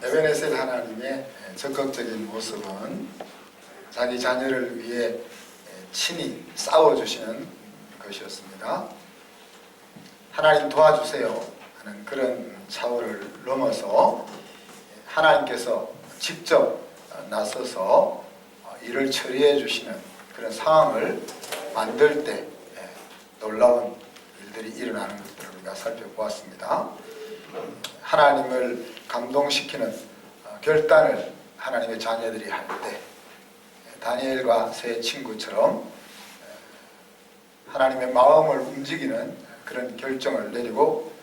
에베네셀 하나님의 적극적인 모습은 자기 자녀를 위해 친히 싸워주시는 것이었습니다. 하나님 도와주세요 하는 그런 차원을 넘어서 하나님께서 직접 나서서 일을 처리해 주시는 그런 상황을 만들 때 놀라운 일들이 일어나는 것들을 우리가 살펴보았습니다. 하나님을 감동시키는 결단을 하나님의 자녀들이 할 때 다니엘과 세 친구처럼 하나님의 마음을 움직이는 그런 결정을 내리고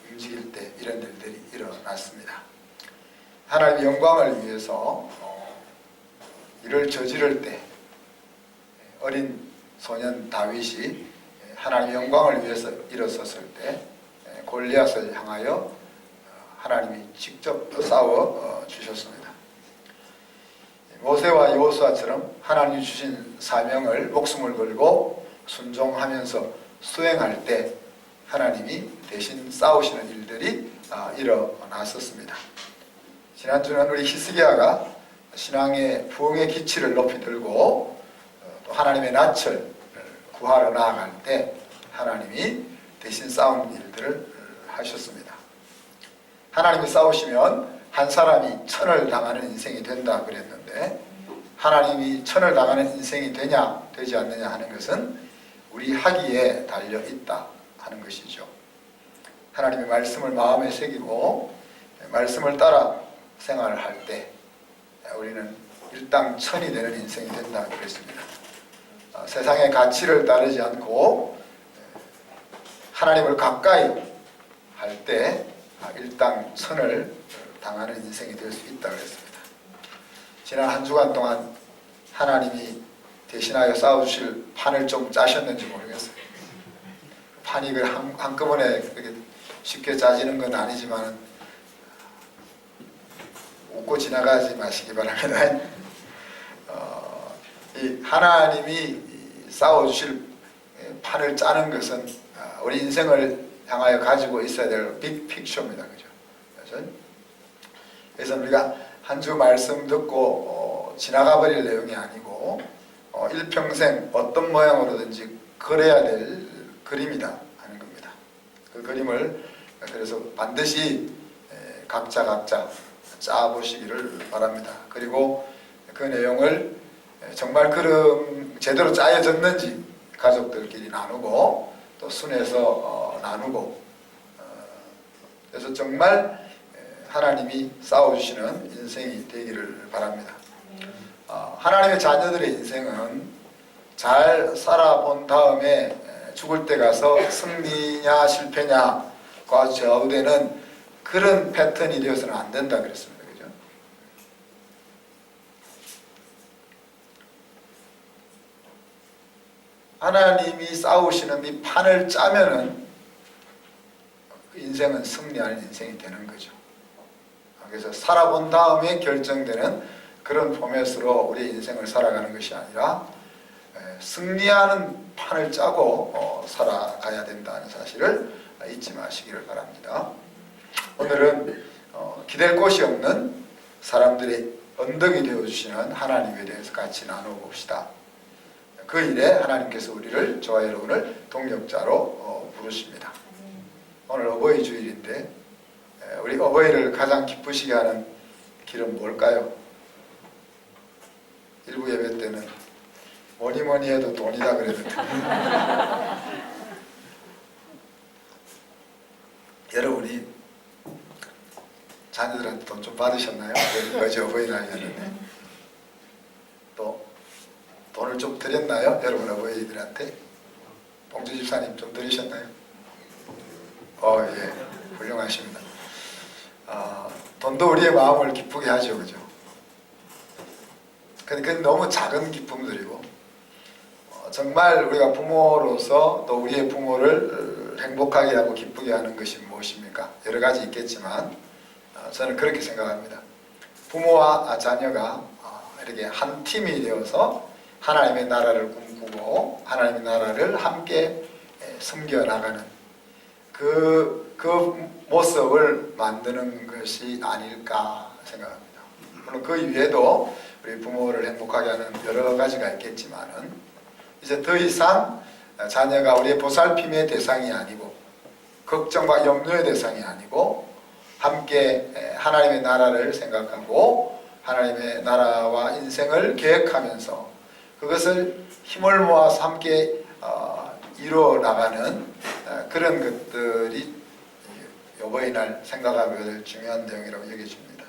움직일 때 이런 일들이 일어났습니다. 하나님의 영광을 위해서 일을 저지를 때 어린 소년 다윗이 하나님의 영광을 위해서 일어섰을 때 골리앗을 향하여 하나님이 직접 싸워 주셨습니다. 모세와 여호수아처럼 하나님이 주신 사명을 목숨을 걸고 순종하면서 수행할 때 하나님이 대신 싸우시는 일들이 일어났었습니다. 지난주는 우리 히스기야가 신앙의 부흥의 기치를 높이 들고 또 하나님의 낯을 구하러 나아갈 때 하나님이 대신 싸우는 일들을 하셨습니다. 하나님이 싸우시면 한 사람이 천을 당하는 인생이 된다 그랬는데 하나님이 천을 당하는 인생이 되냐 되지 않느냐 하는 것은 우리 학위에 달려 있다 하는 것이죠. 하나님의 말씀을 마음에 새기고 말씀을 따라 생활을 할 때 우리는 일당천이 되는 인생이 된다 그랬습니다. 세상의 가치를 따르지 않고 하나님을 가까이 할 때 일당천을 당하는 인생이 될 수 있다 그랬습니다. 지난 한 주간 동안 하나님이 대신하여 싸워주실 판을 좀 짜셨는지 모르겠어요. 판이 한꺼번에 그렇게 쉽게 짜지는 건 아니지만 웃고 지나가지 마시기 바랍니다. 이 하나님이 싸워주실 판을 짜는 것은 우리 인생을 향하여 가지고 있어야 될 빅픽처입니다. 그죠? 그래서 우리가 한 주 말씀 듣고 지나가 버릴 내용이 아니고 일평생 어떤 모양으로든지 그려야 될 그림이다 하는 겁니다. 그 그림을 그래서 반드시 각자 짜보시기를 바랍니다. 그리고 그 내용을 정말 제대로 짜여졌는지 가족들끼리 나누고 또 순회에서 나누고 그래서 정말 하나님이 싸워주시는 인생이 되기를 바랍니다. 하나님의 자녀들의 인생은 잘 살아본 다음에 죽을 때 가서 승리냐 실패냐가 좌우되는 그런 패턴이 되어서는 안 된다 그랬습니다. 그죠? 하나님이 싸우시는 이 판을 짜면은 그 인생은 승리하는 인생이 되는 거죠. 그래서 살아본 다음에 결정되는 그런 포맷으로 우리의 인생을 살아가는 것이 아니라 승리하는 판을 짜고 살아가야 된다는 사실을 잊지 마시기를 바랍니다. 오늘은 기댈 곳이 없는 사람들의 언덕이 되어주시는 하나님에 대해서 같이 나눠봅시다. 그 일에 하나님께서 우리를 저와 여러분을 동력자로 부르십니다. 오늘 어버이 주일인데 우리 어버이를 가장 기쁘시게 하는 길은 뭘까요? 일부 예배 때는 뭐니 해도 돈이다 그랬는데 여러분이 자녀들한테 돈 좀 받으셨나요? 어제 어버이날이었는데 또 돈을 좀 드렸나요? 여러분 어버이들한테? 봉주 집사님 좀 드리셨나요? 예, 훌륭하십니다. 돈도 우리의 마음을 기쁘게 하죠, 그죠? 근데 너무 작은 기쁨들이고 정말 우리가 부모로서 또 우리의 부모를 행복하게 하고 기쁘게 하는 것이 무엇입니까? 여러 가지 있겠지만 저는 그렇게 생각합니다. 부모와 자녀가 이렇게 한 팀이 되어서 하나님의 나라를 꿈꾸고 하나님의 나라를 함께 섬겨나가는 그 모습을 만드는 것이 아닐까 생각합니다. 물론 그 이외에도 우리 부모를 행복하게 하는 여러 가지가 있겠지만은 이제 더 이상 자녀가 우리의 보살핌의 대상이 아니고 걱정과 염려의 대상이 아니고 함께 하나님의 나라를 생각하고 하나님의 나라와 인생을 계획하면서 그것을 힘을 모아서 함께 이루어 나가는 그런 것들이 어버이날 생각하게 될 중요한 내용이라고 여겨집니다.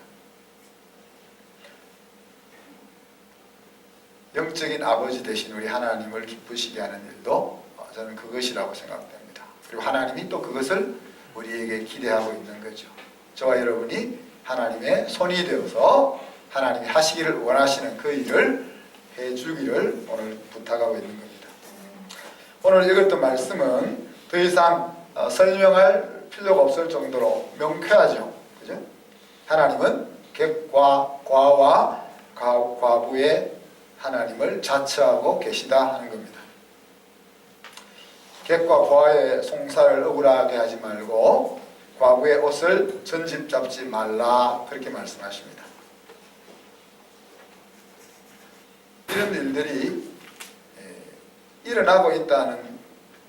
영적인 아버지 되신 우리 하나님을 기쁘시게 하는 일도 저는 그것이라고 생각됩니다. 그리고 하나님이 또 그것을 우리에게 기대하고 있는 거죠. 저와 여러분이 하나님의 손이 되어서 하나님이 하시기를 원하시는 그 일을 해주기를 오늘 부탁하고 있는 겁니다. 오늘 읽었던 말씀은 더 이상 설명할 필요가 없을 정도로 명쾌하죠. 그죠? 하나님은 객과 과와 과부의 하나님을 자처하고 계시다 하는 겁니다. 객과 과의 송사를 억울하게 하지 말고 과부의 옷을 전집 잡지 말라 그렇게 말씀하십니다. 이런 일들이 일어나고 있다는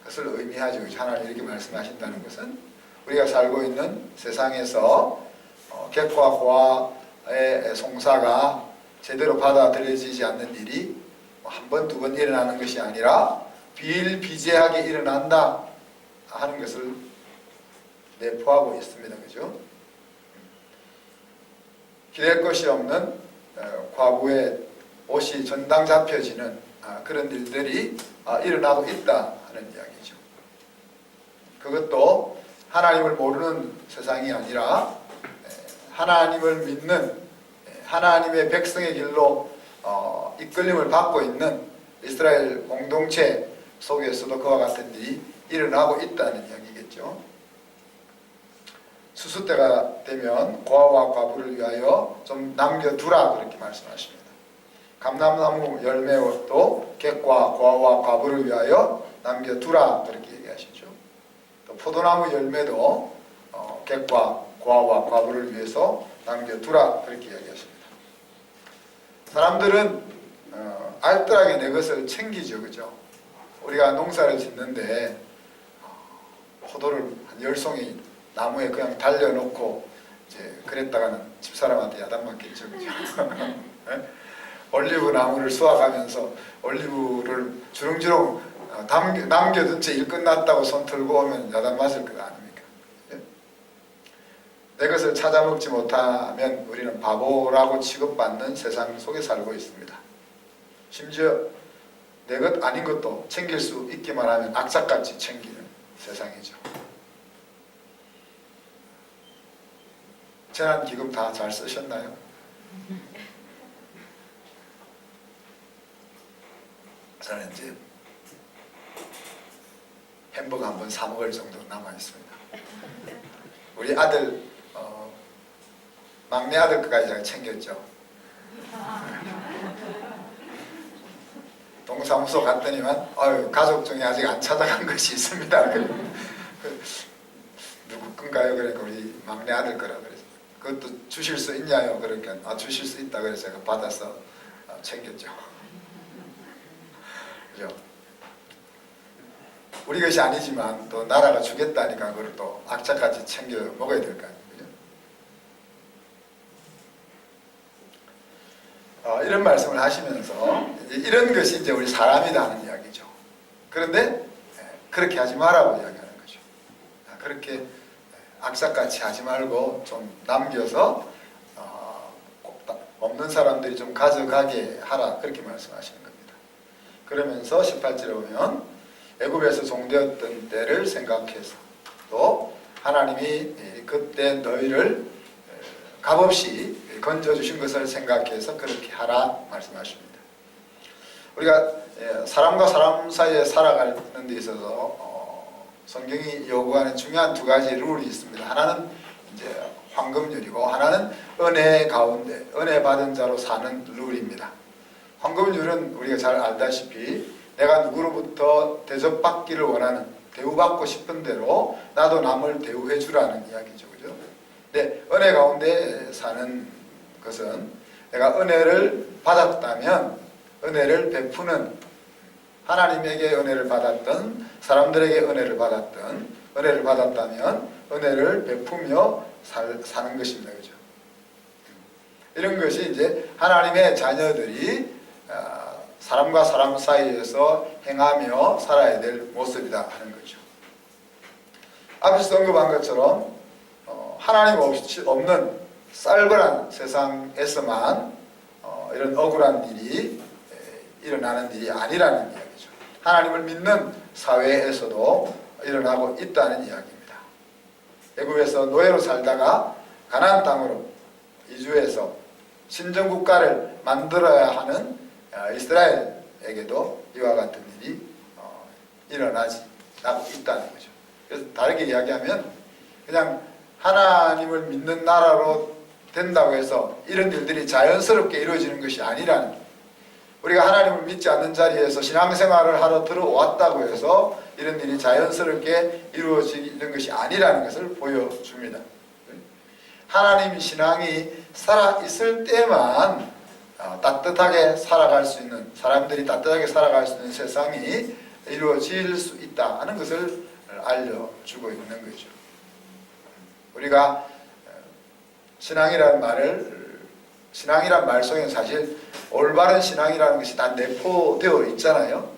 것을 의미하죠. 하나님 이렇게 말씀하신다는 것은 우리가 살고 있는 세상에서 객과 과의 송사가 제대로 받아들여지지 않는 일이 한 번, 두 번 일어나는 것이 아니라 비일비재하게 일어난다 하는 것을 내포하고 있습니다. 그죠? 기댈 것이 없는 과부의 옷이 전당 잡혀지는 그런 일들이 일어나고 있다 하는 이야기죠. 그것도 하나님을 모르는 세상이 아니라 하나님을 믿는 하나님의 백성의 길로 이끌림을 받고 있는 이스라엘 공동체 속에서도 그와 같은 일이 일어나고 있다는 이야기겠죠. 수수 때가 되면 고아와 과부를 위하여 좀 남겨두라 그렇게 말씀하십니다. 감람나무 열매도 객과 고아와 과부를 위하여 남겨두라 그렇게 얘기하시죠. 또 포도나무 열매도 객과 고아와 과부를 위해서 남겨두라 그렇게 이야기하십니다. 사람들은 알뜰하게 내 것을 챙기죠. 그죠? 우리가 농사를 짓는데 포도를 한 10송이 나무에 그냥 달려놓고 이제 그랬다가는 집사람한테 야단맞겠죠. 그죠? 올리브 나무를 수확하면서 올리브를 주렁주렁 남겨둔 채 일 끝났다고 손 들고 오면 야단 맞을 거 아닙니까? 내 것을 찾아 먹지 못하면 우리는 바보라고 취급받는 세상 속에 살고 있습니다. 심지어 내 것 아닌 것도 챙길 수 있기만 하면 악착같이 챙기는 세상이죠. 재난기금 다 잘 쓰셨나요? 저는 이제 햄버거 한 번 사 먹을 정도 남아 있습니다. 우리 아들 막내 아들 것까지 제가 챙겼죠. 동사무소 갔더니만 가족 중에 아직 안 찾아간 것이 있습니다. 누구 건가요? 그러니까 우리 막내 아들 거라 그래서 그것도 주실 수 있냐요? 그러니까 주실 수 있다 그래서 제가 받아서 챙겼죠. 그죠? 우리 것이 아니지만 또 나라가 주겠다니까 그걸 또 악착같이 챙겨 먹어야 될 거 아니에요. 이런 말씀을 하시면서 이런 것이 이제 우리 사람이다 하는 이야기죠. 그런데 그렇게 하지 말라고 이야기하는 거죠. 그렇게 악착같이 하지 말고 좀 남겨서 없는 사람들이 좀 가져가게 하라 그렇게 말씀하시는 겁니다. 그러면서 18절에 보면 애굽에서 종되었던 때를 생각해서 또 하나님이 그때 너희를 값없이 건져주신 것을 생각해서 그렇게 하라 말씀하십니다. 우리가 사람과 사람 사이에 살아가는 데 있어서 성경이 요구하는 중요한 두 가지 룰이 있습니다. 하나는 이제 황금률이고 하나는 은혜 가운데 은혜 받은 자로 사는 룰입니다. 황금률은 우리가 잘 알다시피 내가 누구로부터 대접받기를 원하는 대우받고 싶은 대로 나도 남을 대우해 주라는 이야기죠. 그죠? 근데 은혜 가운데 사는 것은 내가 은혜를 받았다면 은혜를 베푸는, 하나님에게 은혜를 받았던 사람들에게 은혜를 받았던 은혜를 받았다면 은혜를 베푸며 사는 것입니다. 그죠? 이런 것이 이제 하나님의 자녀들이 사람과 사람 사이에서 행하며 살아야 될 모습이다 하는 거죠. 앞에서 언급한 것처럼 하나님 없는 쌀벌한 세상에서만 이런 억울한 일이 일어나는 일이 아니라는 이야기죠. 하나님을 믿는 사회에서도 일어나고 있다는 이야기입니다. 애굽에서 노예로 살다가 가나안 땅으로 이주해서 신정국가를 만들어야 하는 이스라엘에게도 이와 같은 일이 일어나고 있다는 거죠. 그래서 다르게 이야기하면 그냥 하나님을 믿는 나라로 된다고 해서 이런 일들이 자연스럽게 이루어지는 것이 아니라는, 우리가 하나님을 믿지 않는 자리에서 신앙생활을 하러 들어왔다고 해서 이런 일이 자연스럽게 이루어지는 것이 아니라는 것을 보여줍니다. 하나님 신앙이 살아있을 때만 따뜻하게 살아갈 수 있는, 사람들이 따뜻하게 살아갈 수 있는 세상이 이루어질 수 있다 하는 것을 알려주고 있는 거죠. 우리가 신앙이라는 말 속에는 사실 올바른 신앙이라는 것이 다 내포되어 있잖아요.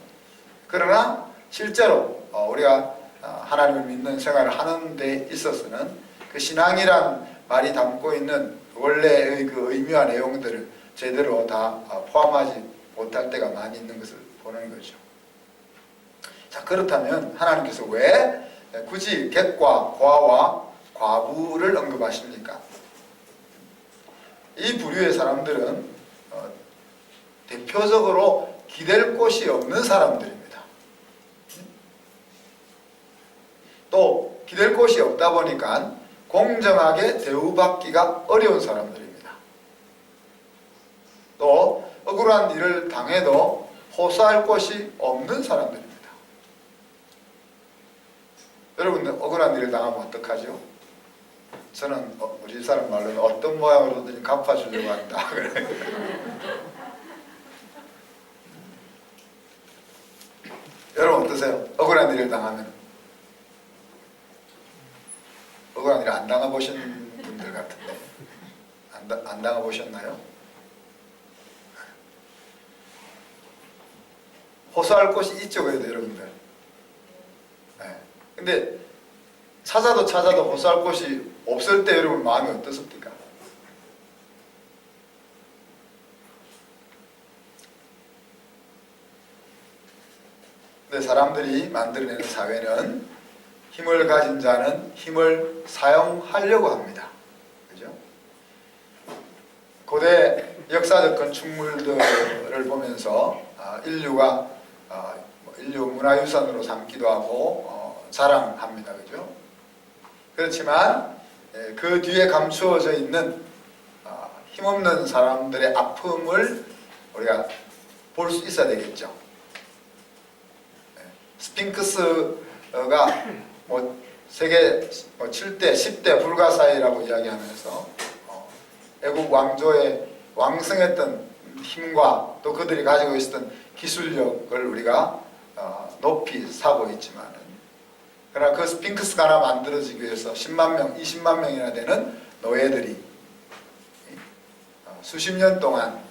그러나 실제로 우리가 하나님을 믿는 생활을 하는 데 있어서는 그 신앙이란 말이 담고 있는 원래의 그 의미와 내용들을 제대로 다 포함하지 못할 때가 많이 있는 것을 보는 거죠. 자, 그렇다면 하나님께서 왜 굳이 객과 고아와 과부를 언급하십니까? 이 부류의 사람들은 대표적으로 기댈 곳이 없는 사람들입니다. 또 기댈 곳이 없다 보니까 공정하게 대우받기가 어려운 사람들입니다. 또 억울한 일을 당해도 호소할 곳이 없는 사람들입니다. 여러분들 억울한 일을 당하면 어떡하죠? 저는 우리 집사람 말로는 어떤 모양으로든 갚아주려고 한다. 그래. 여러분 어떠세요? 억울한 일을 당하면? 억울한 일을 안 당해보신 분들 같은데 안 당해보셨나요? 호소할 곳이 있죠, 그래도 여러분들. 네. 근데 찾아도 호소할 곳이 없을 때 여러분 마음이 어떻습니까? 근데 사람들이 만들어내는 사회는 힘을 가진 자는 힘을 사용하려고 합니다. 그죠? 고대 역사적 건축물들을 보면서 인류가 인류 문화유산으로 삼기도 하고 자랑합니다. 그죠? 그렇지만 그 뒤에 감추어져 있는 힘없는 사람들의 아픔을 우리가 볼 수 있어야 되겠죠. 스핑크스가 세계 7대, 10대 불가사의라고 이야기하면서 애국 왕조의 왕성했던 힘과 또 그들이 가지고 있었던 기술력을 우리가 높이 사고 있지만, 그러나 그 스핑크스가 하나 만들어지기 위해서 10만 명, 20만 명이나 되는 노예들이 수십 년 동안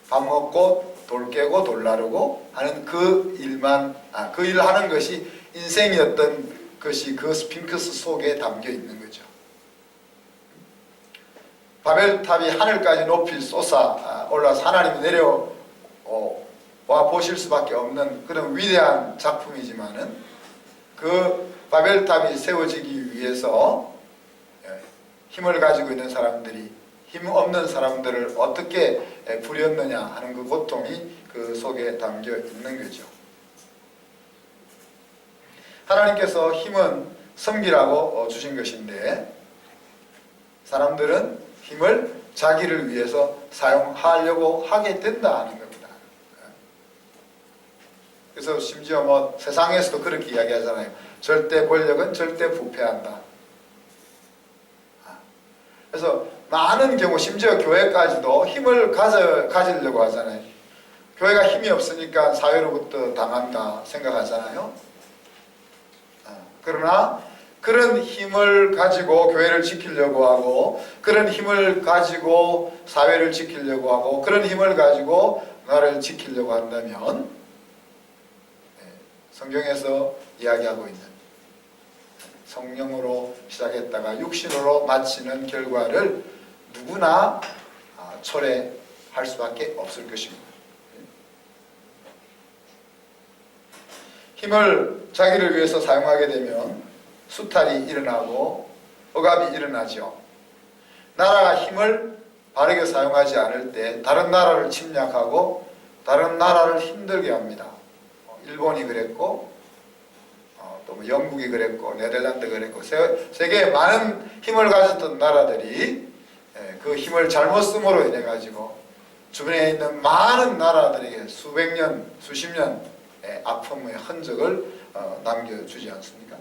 밥 먹고 돌 깨고 돌 나르고 하는 그 일을 하는 것이 인생이었던 것이 그 스핑크스 속에 담겨 있는 거죠. 바벨탑이 하늘까지 높이 솟아 올라서 하나님이 내려와 보실 수밖에 없는 그런 위대한 작품이지만은, 그 바벨탑이 세워지기 위해서 힘을 가지고 있는 사람들이 힘 없는 사람들을 어떻게 부렸느냐 하는 그 고통이 그 속에 담겨 있는 거죠. 하나님께서 힘은 섬기라고 주신 것인데 사람들은 힘을 자기를 위해서 사용하려고 하게 된다 하는 겁니다. 그래서 심지어 뭐 세상에서도 그렇게 이야기하잖아요. 절대 권력은 절대 부패한다. 그래서 많은 경우 심지어 교회까지도 힘을 가지려고 하잖아요. 교회가 힘이 없으니까 사회로부터 당한다 생각하잖아요. 그러나 그런 힘을 가지고 교회를 지키려고 하고, 그런 힘을 가지고 사회를 지키려고 하고, 그런 힘을 가지고 나라를 지키려고 한다면 성경에서 이야기하고 있는 성령으로 시작했다가 육신으로 마치는 결과를 누구나 초래할 수밖에 없을 것입니다. 힘을 자기를 위해서 사용하게 되면 수탈이 일어나고 억압이 일어나죠. 나라가 힘을 바르게 사용하지 않을 때 다른 나라를 침략하고 다른 나라를 힘들게 합니다. 일본이 그랬고 또 뭐 영국이 그랬고 네덜란드 그랬고 세계에 많은 힘을 가졌던 나라들이 그 힘을 잘못 쓰므로 인해 가지고 주변에 있는 많은 나라들에게 수백 년, 수십 년의 아픔의 흔적을 남겨주지 않습니까?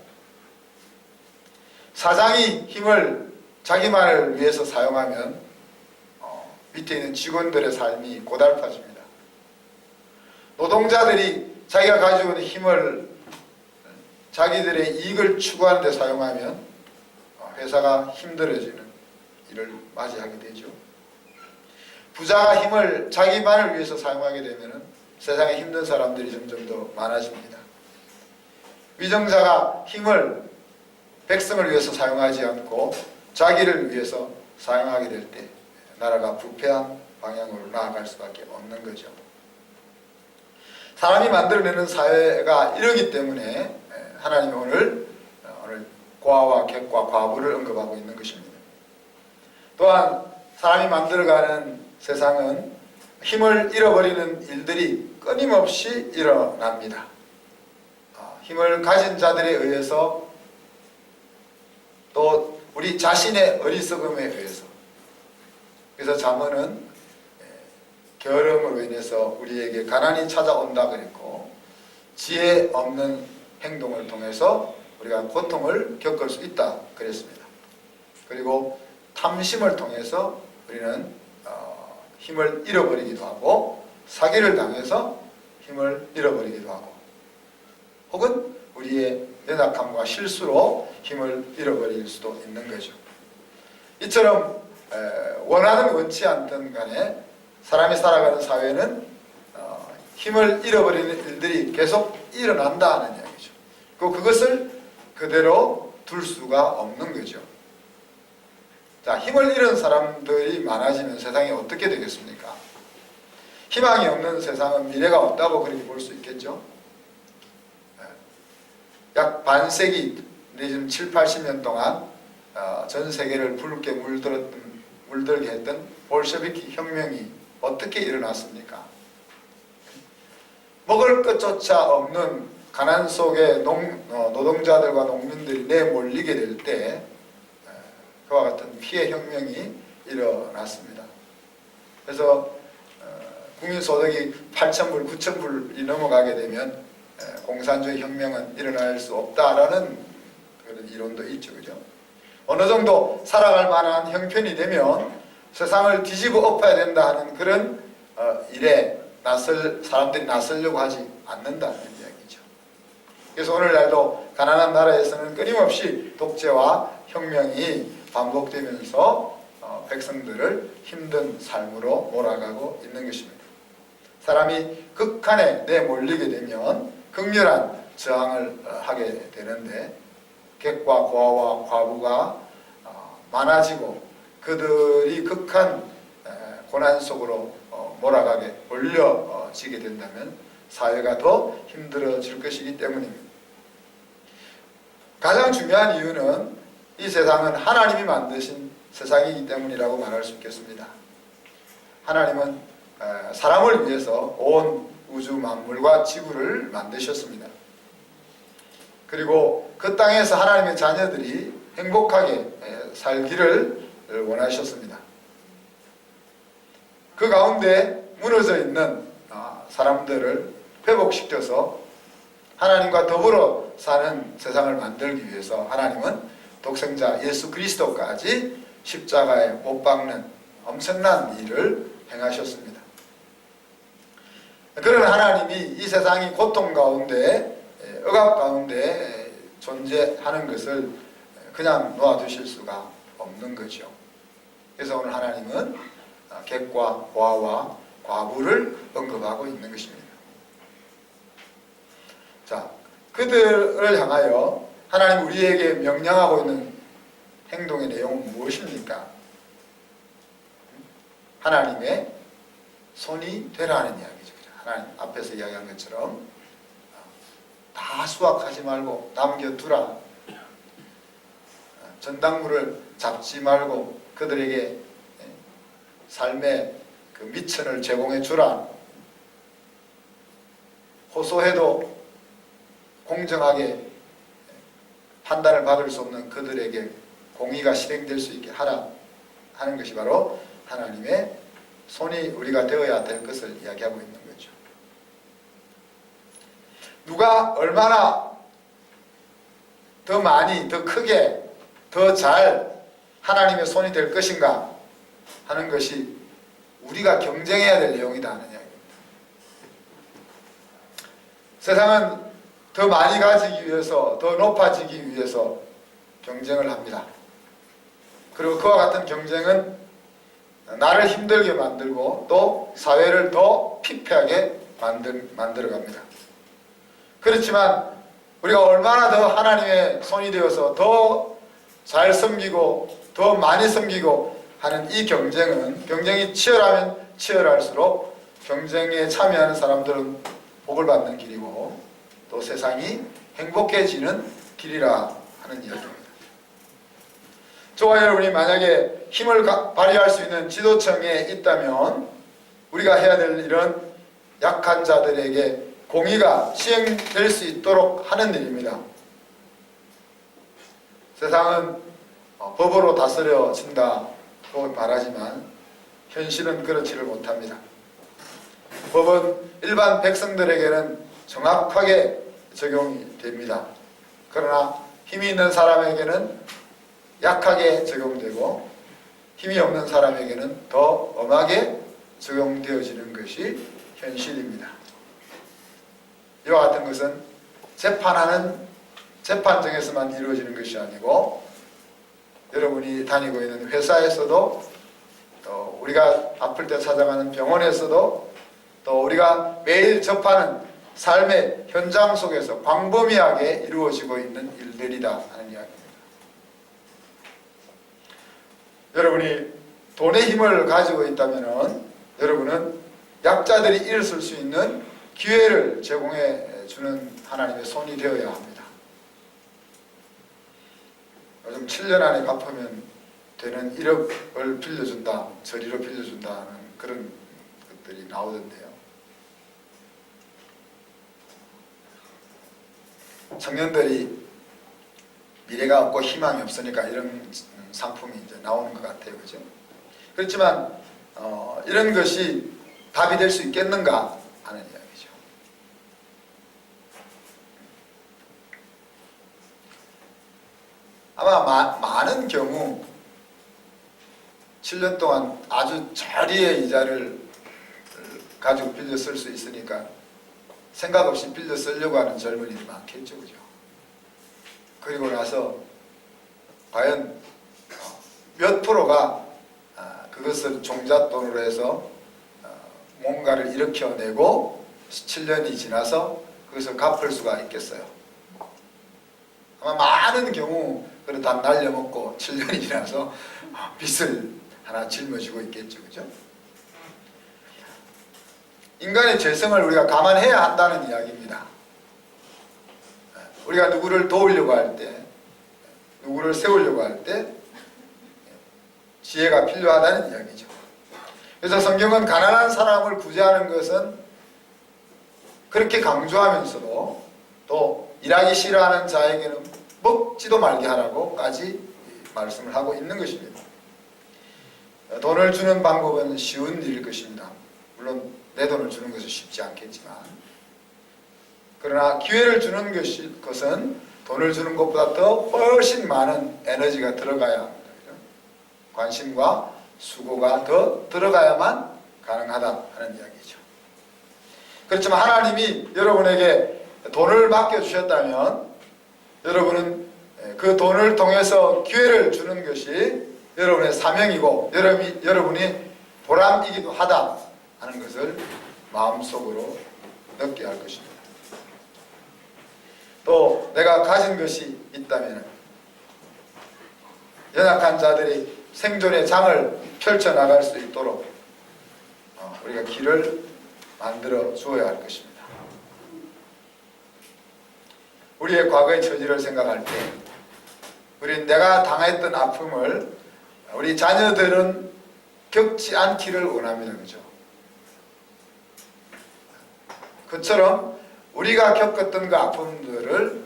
사장이 힘을 자기만을 위해서 사용하면 밑에 있는 직원들의 삶이 고달파집니다. 노동자들이 자기가 가지고 있는 힘을 자기들의 이익을 추구하는 데 사용하면 회사가 힘들어지는 일을 맞이하게 되죠. 부자가 힘을 자기만을 위해서 사용하게 되면 세상에 힘든 사람들이 점점 더 많아집니다. 위정자가 힘을 백성을 위해서 사용하지 않고 자기를 위해서 사용하게 될 때 나라가 부패한 방향으로 나아갈 수밖에 없는 거죠. 사람이 만들어내는 사회가 이러기 때문에 하나님이 오늘 고아와 객과 과부를 언급하고 있는 것입니다. 또한 사람이 만들어가는 세상은 힘을 잃어버리는 일들이 끊임없이 일어납니다. 힘을 가진 자들에 의해서 또 우리 자신의 어리석음에 의해서, 그래서 잠언은 게으름으로 인해서 우리에게 가난이 찾아온다 그랬고, 지혜 없는 행동을 통해서 우리가 고통을 겪을 수 있다 그랬습니다. 그리고 탐심을 통해서 우리는 힘을 잃어버리기도 하고, 사기를 당해서 힘을 잃어버리기도 하고, 혹은 우리의 연약함과 실수로 힘을 잃어버릴 수도 있는 거죠. 이처럼 원하든 원치 않든 간에 사람이 살아가는 사회는 힘을 잃어버리는 일들이 계속 일어난다는 이야기죠. 그것을 그대로 둘 수가 없는 거죠. 자, 힘을 잃은 사람들이 많아지면 세상이 어떻게 되겠습니까? 희망이 없는 세상은 미래가 없다고 그렇게 볼 수 있겠죠. 약 반세기 내지는 7, 80년 동안 전 세계를 붉게 물들게 했던 볼셰비키 혁명이 어떻게 일어났습니까? 먹을 것조차 없는 가난 속에 노동자들과 농민들이 내몰리게 될 때 그와 같은 피해 혁명이 일어났습니다. 그래서 국민소득이 8,000불, 9,000불이 넘어가게 되면 공산주의 혁명은 일어날 수 없다라는 그런 이론도 있죠. 그죠? 어느 정도 살아갈 만한 형편이 되면 세상을 뒤집어 엎어야 된다 하는 그런 일에 사람들이 나서려고 하지 않는다는 이야기죠. 그래서 오늘날도 가난한 나라에서는 끊임없이 독재와 혁명이 반복되면서 백성들을 힘든 삶으로 몰아가고 있는 것입니다. 사람이 극한에 내몰리게 되면 극렬한 저항을 하게 되는데, 객과 고아와 과부가 많아지고 그들이 극한 고난 속으로 몰아가게 올려지게 된다면 사회가 더 힘들어질 것이기 때문입니다. 가장 중요한 이유는 이 세상은 하나님이 만드신 세상이기 때문이라고 말할 수 있겠습니다. 하나님은 사람을 위해서 온 우주 만물과 지구를 만드셨습니다. 그리고 그 땅에서 하나님의 자녀들이 행복하게 살기를 원하셨습니다. 그 가운데 무너져 있는 사람들을 회복시켜서 하나님과 더불어 사는 세상을 만들기 위해서 하나님은 독생자 예수 그리스도까지 십자가에 못 박는 엄청난 일을 행하셨습니다. 그런 하나님이 이 세상이 고통 가운데, 억압 가운데 존재하는 것을 그냥 놓아두실 수가 없는 거죠. 그래서 오늘 하나님은 객과 고아와 과부를 언급하고 있는 것입니다. 자, 그들을 향하여 하나님 우리에게 명령하고 있는 행동의 내용은 무엇입니까? 하나님의 손이 되라는 이야기죠. 하나님 앞에서 이야기한 것처럼 다 수확하지 말고 남겨두라. 전당물을 잡지 말고 그들에게 삶의 그 미천을 제공해 주라. 호소해도 공정하게 판단을 받을 수 없는 그들에게 공의가 실행될 수 있게 하라 하는 것이 바로 하나님의 손이 우리가 되어야 될 것을 이야기하고 있는 거죠. 누가 얼마나 더 많이, 더 크게, 더 잘 하나님의 손이 될 것인가 하는 것이 우리가 경쟁해야 될 내용이다 하는 이야기입니다. 세상은 더 많이 가지기 위해서, 더 높아지기 위해서 경쟁을 합니다. 그리고 그와 같은 경쟁은 나를 힘들게 만들고 또 사회를 더 피폐하게 만들어갑니다. 그렇지만 우리가 얼마나 더 하나님의 손이 되어서 더 잘 섬기고 더 많이 섬기고 하는 이 경쟁이 치열하면 치열할수록 경쟁에 참여하는 사람들은 복을 받는 길이고 또 세상이 행복해지는 길이라 하는 이야기입니다. 저와 여러분이 만약에 힘을 발휘할 수 있는 지도층에 있다면 우리가 해야 될 일은 약한 자들에게 공의가 시행될 수 있도록 하는 일입니다. 세상은 법으로 다스려진다고 말하지만 현실은 그렇지를 못합니다. 법은 일반 백성들에게는 정확하게 적용이 됩니다. 그러나 힘이 있는 사람에게는 약하게 적용되고 힘이 없는 사람에게는 더 엄하게 적용되어지는 것이 현실입니다. 이와 같은 것은 재판하는 재판정에서만 이루어지는 것이 아니고 여러분이 다니고 있는 회사에서도 또 우리가 아플 때 찾아가는 병원에서도 또 우리가 매일 접하는 삶의 현장 속에서 광범위하게 이루어지고 있는 일들이다 하는 이야기입니다. 여러분이 돈의 힘을 가지고 있다면 여러분은 약자들이 일을 쓸 수 있는 기회를 제공해 주는 하나님의 손이 되어야 합니다. 요즘 7년 안에 갚으면 되는 1억을 빌려준다, 저리로 빌려준다는 그런 것들이 나오던데요. 청년들이 미래가 없고 희망이 없으니까 이런 상품이 이제 나오는 것 같아요. 그죠? 그렇지만, 이런 것이 답이 될 수 있겠는가 하는 이야기죠. 아마 많은 경우 7년 동안 아주 저리의 이자를 가지고 빌려 쓸 수 있으니까 생각 없이 빌려 쓰려고 하는 젊은이들이 많겠죠. 그죠? 그리고 나서 과연 몇 프로가 그것을 종잣돈으로 해서 뭔가를 일으켜내고 7년이 지나서 그것을 갚을 수가 있겠어요. 아마 많은 경우 그걸 다 날려먹고 7년이 지나서 빚을 하나 짊어지고 있겠죠. 그죠? 인간의 죄성을 우리가 감안해야 한다는 이야기입니다. 우리가 누구를 도우려고 할 때, 누구를 세우려고 할 때 지혜가 필요하다는 이야기죠. 그래서 성경은 가난한 사람을 구제하는 것은 그렇게 강조하면서도 또 일하기 싫어하는 자에게는 먹지도 말게 하라고까지 말씀을 하고 있는 것입니다. 돈을 주는 방법은 쉬운 일일 것입니다. 물론 내 돈을 주는 것은 쉽지 않겠지만 그러나 기회를 주는 것은 돈을 주는 것보다 더 훨씬 많은 에너지가 들어가야 합니다. 관심과 수고가 더 들어가야만 가능하다 하는 이야기죠. 그렇지만 하나님이 여러분에게 돈을 맡겨주셨다면 여러분은 그 돈을 통해서 기회를 주는 것이 여러분의 사명이고 여러분이 보람이기도 하다 하는 것을 마음속으로 느껴야 할 것입니다. 또 내가 가진 것이 있다면 연약한 자들이 생존의 장을 펼쳐나갈 수 있도록 우리가 길을 만들어 주어야 할 것입니다. 우리의 과거의 처지를 생각할 때 우리는 내가 당했던 아픔을 우리 자녀들은 겪지 않기를 원합니다. 그죠? 그처럼 우리가 겪었던 그 아픔들을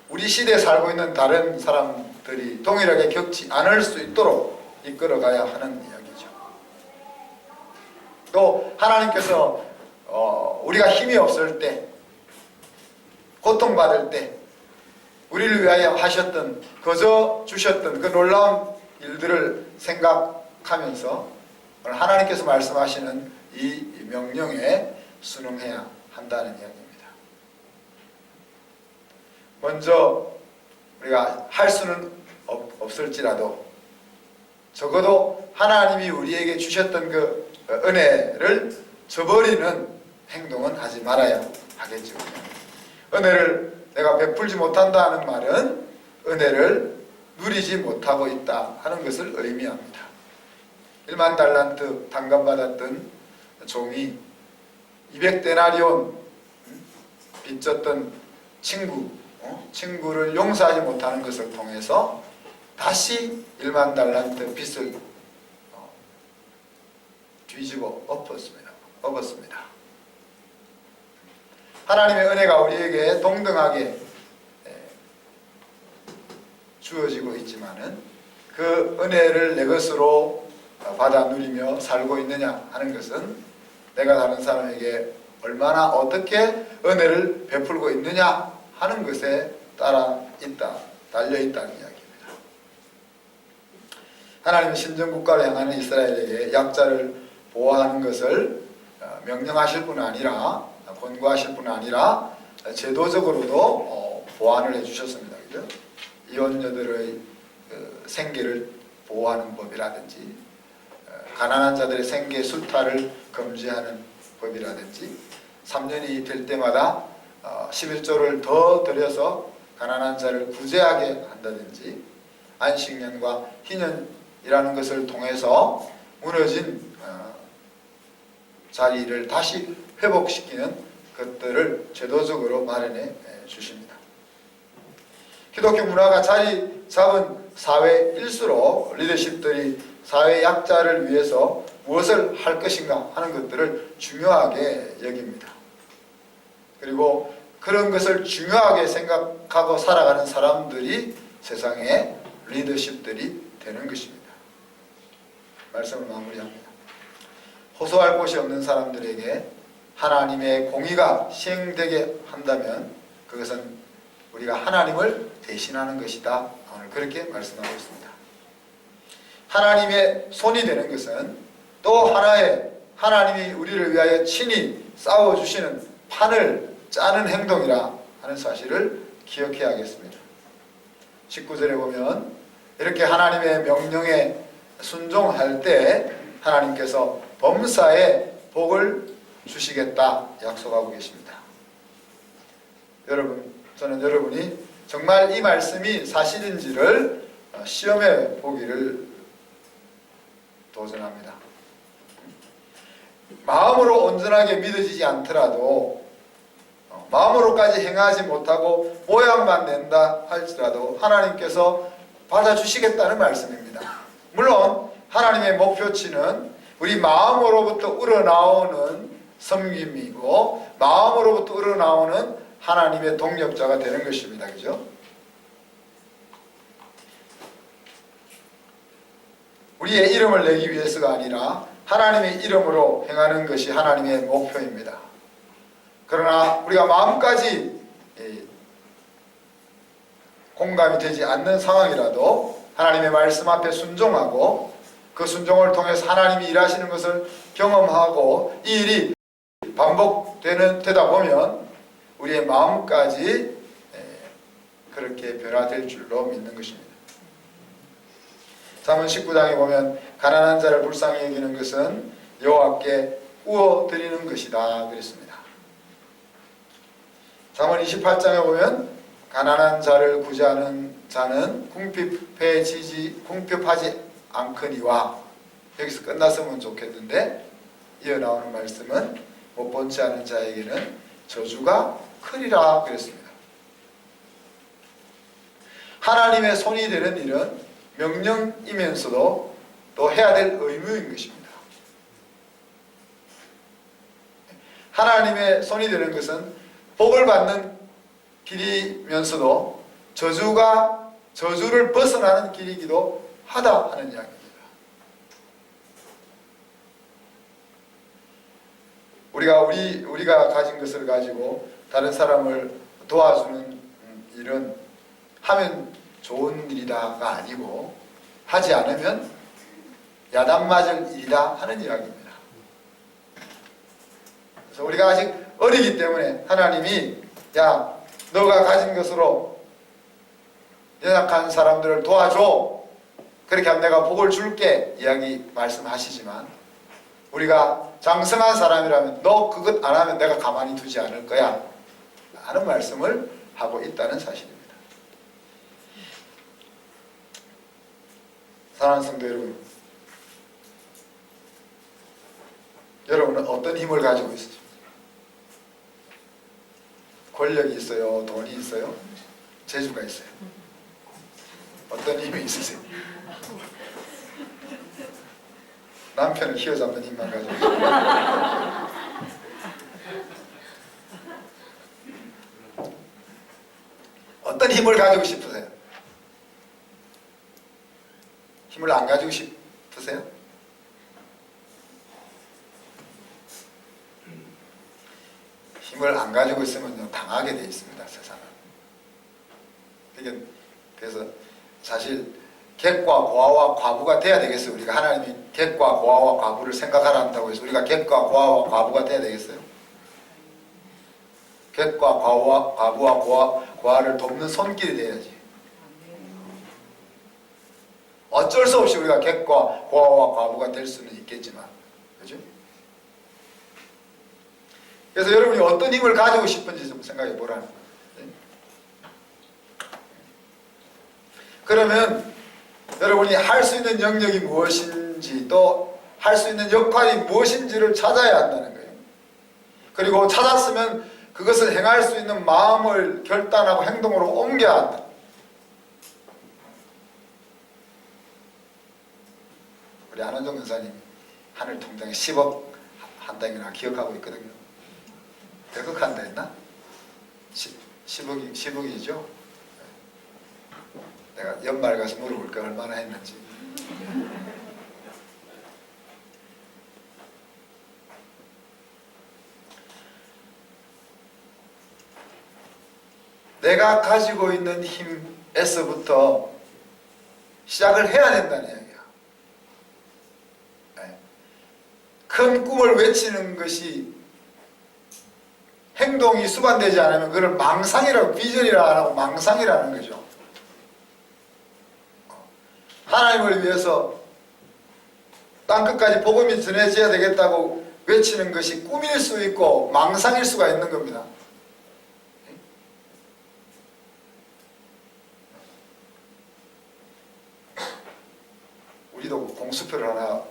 우리 시대에 살고 있는 다른 사람들이 동일하게 겪지 않을 수 있도록 이끌어가야 하는 이야기죠. 또 하나님께서 우리가 힘이 없을 때, 고통받을 때 우리를 위하여 하셨던, 거저 주셨던 그 놀라운 일들을 생각하면서 오늘 하나님께서 말씀하시는 이 명령에 순응해야 한다는 이야기입니다. 먼저 우리가 할 수는 없을지라도 적어도 하나님이 우리에게 주셨던 그 은혜를 저버리는 행동은 하지 말아야 하겠죠. 은혜를 내가 베풀지 못한다는 말은 은혜를 누리지 못하고 있다 하는 것을 의미합니다. 1만 달란트 당감받았던 종이 200데나리온 빚졌던 친구를 용서하지 못하는 것을 통해서 다시 1만 달란트 빚을 뒤집어 엎었습니다. 하나님의 은혜가 우리에게 동등하게 주어지고 있지만은 그 은혜를 내 것으로 받아 누리며 살고 있느냐 하는 것은 내가 다른 사람에게 얼마나 어떻게 은혜를 베풀고 있느냐 하는 것에 달려 있다는 이야기입니다. 하나님은 신정국가를 향하는 이스라엘에게 약자를 보호하는 것을 명령하실 뿐 아니라 권고하실 뿐 아니라 제도적으로도 보완을 해주셨습니다. 그죠? 이혼녀들의 생계를 보호하는 법이라든지 가난한 자들의 생계 수탈을 금지하는 법이라든지 3년이 될 때마다 11조를 더 들여서 가난한 자를 구제하게 한다든지 안식년과 희년이라는 것을 통해서 무너진 자리를 다시 회복시키는 것들을 제도적으로 마련해 주십니다. 기독교 문화가 자리 잡은 사회일수록 리더십들이 사회 약자를 위해서 무엇을 할 것인가 하는 것들을 중요하게 여깁니다. 그리고 그런 것을 중요하게 생각하고 살아가는 사람들이 세상의 리더십들이 되는 것입니다. 말씀을 마무리합니다. 호소할 곳이 없는 사람들에게 하나님의 공의가 시행되게 한다면 그것은 우리가 하나님을 대신하는 것이다. 오늘 그렇게 말씀하고 있습니다. 하나님의 손이 되는 것은 또 하나의 하나님이 우리를 위하여 친히 싸워주시는 판을 짜는 행동이라 하는 사실을 기억해야겠습니다. 19절에 보면 이렇게 하나님의 명령에 순종할 때 하나님께서 범사에 복을 주시겠다 약속하고 계십니다. 여러분, 저는 여러분이 정말 이 말씀이 사실인지를 시험해 보기를 도전합니다. 마음으로 온전하게 믿어지지 않더라도 마음으로까지 행하지 못하고 모양만 낸다 할지라도 하나님께서 받아주시겠다는 말씀입니다. 물론 하나님의 목표치는 우리 마음으로부터 우러나오는 섬김이고 마음으로부터 우러나오는 하나님의 동력자가 되는 것입니다. 그죠? 우리의 이름을 내기 위해서가 아니라 하나님의 이름으로 행하는 것이 하나님의 목표입니다. 그러나 우리가 마음까지 공감이 되지 않는 상황이라도 하나님의 말씀 앞에 순종하고 그 순종을 통해서 하나님이 일하시는 것을 경험하고 이 일이 반복되다 보면 우리의 마음까지 그렇게 변화될 줄로 믿는 것입니다. 잠언 19장에 보면 가난한 자를 불쌍히 여기는 것은 여호와께 우어 드리는 것이다 그랬습니다. 잠언 28장에 보면 가난한 자를 구제하는 자는 궁핍하지 않거니와, 여기서 끝났으면 좋겠는데 이어 나오는 말씀은 못 본치 않은 자에게는 저주가 크리라 그랬습니다. 하나님의 손이 되는 일은 명령이면서도 또 해야 될 의무인 것입니다. 하나님의 손이 되는 것은 복을 받는 길이면서도 저주를 벗어나는 길이기도 하다 하는 이야기입니다. 우리가 가진 것을 가지고 다른 사람을 도와주는 일은 하면 좋은 일이다가 아니고 하지 않으면 야단 맞을 일이다 하는 이야기입니다. 그래서 우리가 아직 어리기 때문에 하나님이 야, 너가 가진 것으로 연약한 사람들을 도와줘, 그렇게 하면 내가 복을 줄게 말씀하시지만, 우리가 장성한 사람이라면 너 그것 안 하면 내가 가만히 두지 않을 거야 하는 말씀을 하고 있다는 사실입니다. 사랑하는 성도 여러분, 여러분은 어떤 힘을 가지고 있으십니까? 권력이 있어요? 돈이 있어요? 재주가 있어요? 어떤 힘이 있으세요? 남편을 휘어잡는 힘만 가지고 있어요. 어떤 힘을 가지고 싶으세요? 힘을 안 가지고 싶으세요? 힘을 안 가지고 있으면 당하게 돼 있습니다, 세상은. 그래서 사실 객과 고아와 과부가 돼야 되겠어요. 우리가 하나님이 객과 고아와 과부를 생각하라 한다고 해서 우리가 객과 고아와 과부가 돼야 되겠어요? 객과 과부와 고아를 돕는 손길이 돼야지. 어쩔 수 없이 우리가 객과 고아와 과부가 될 수는 있겠지만, 그죠? 그래서 여러분이 어떤 힘을 가지고 싶은지 좀 생각해 보라는 거예요. 그러면 여러분이 할 수 있는 영역이 무엇인지, 또 할 수 있는 역할이 무엇인지를 찾아야 한다는 거예요. 그리고 찾았으면 그것을 행할 수 있는 마음을 결단하고 행동으로 옮겨야 한다. 우리 안원정 권사님 하늘 통장에 10억 한다니까 기억하고 있거든요. 100억 한다 했나? 10억이죠? 내가 연말 가서 물어볼까 얼마나 했는지. 내가 가지고 있는 힘에서부터 시작을 해야 된다는 이야기야. 큰 꿈을 외치는 것이 행동이 수반되지 않으면 그걸 망상이라고, 비전이라 안 하고 망상이라는 거죠. 하나님을 위해서 땅끝까지 복음이 전해져야 되겠다고 외치는 것이 꿈일 수 있고 망상일 수가 있는 겁니다. 우리도 공수표를 하나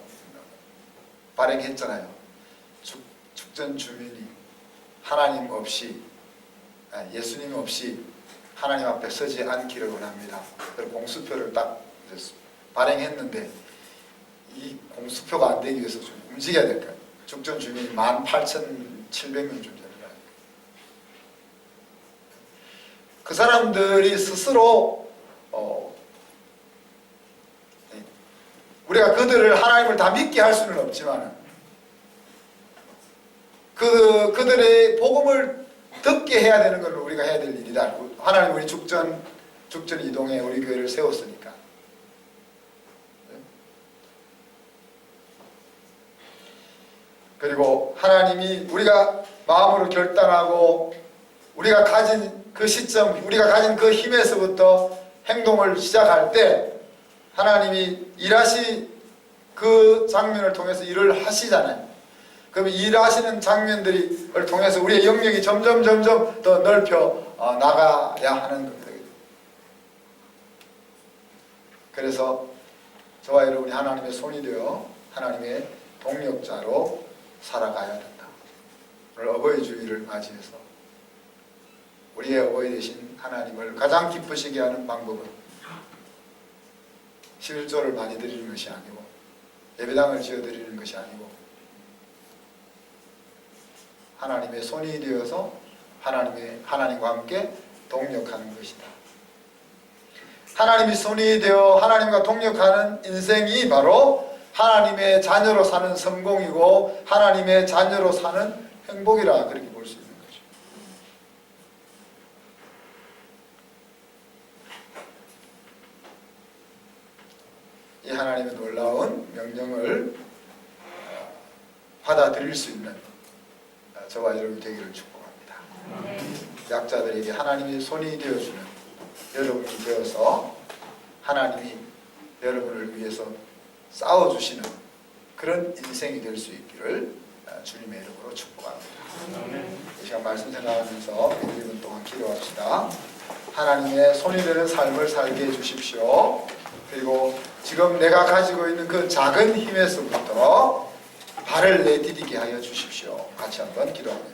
발행했잖아요. 죽전 주민이 하나님 없이, 예수님 없이 하나님 앞에 서지 않기를 원합니다. 그래서 공수표를 딱 발행했는데 이 공수표가 안 되기 위해서 좀 움직여야 될 거예요. 죽전 주민이 18,700명 좀 됩니다. 그 사람들이 스스로 우리가 그들을 하나님을 다 믿게 할 수는 없지만 그들의 복음을 듣게 해야 되는 걸 우리가 해야 될 일이다. 하나님 우리 죽전 이동에 우리 교회를 세웠으니까. 그리고 하나님이 우리가 마음으로 결단하고 우리가 가진 그 시점, 우리가 가진 그 힘에서부터 행동을 시작할 때 하나님이 그 장면을 통해서 일을 하시잖아요. 그럼 일하시는 장면들을 통해서 우리의 영역이 점점 더 넓혀 나가야 하는 겁니다. 그래서 저와 여러분이 하나님의 손이 되어 하나님의 동력자로 살아가야 된다. 오늘 어버이 주일을 맞이해서 우리의 어버이 되신 하나님을 가장 기쁘시게 하는 방법은 11조를 많이 드리는 것이 아니고 예배당을 지어드리는 것이 아니고 하나님의 손이 되어서 하나님과 함께 동력하는 것이다. 하나님이 손이 되어 하나님과 동력하는 인생이 바로 하나님의 자녀로 사는 성공이고 하나님의 자녀로 사는 행복이라 그렇게 볼 수 있는 거죠. 이 하나님의 놀라운 명령을 받아들일 수 있는 저와 여러분이 되기를 축복합니다. 약자들에게 하나님의 손이 되어주는 여러분이 되어서 하나님이 여러분을 위해서 싸워주시는 그런 인생이 될 수 있기를 주님의 이름으로 축복합니다. 이 시간 말씀 생각하면서 1분 동안 기도합시다. 하나님의 손이 되는 삶을 살게 해주십시오. 그리고 지금 내가 가지고 있는 그 작은 힘에서부터 발을 내디디게 하여 주십시오. 같이 한번 기도합니다.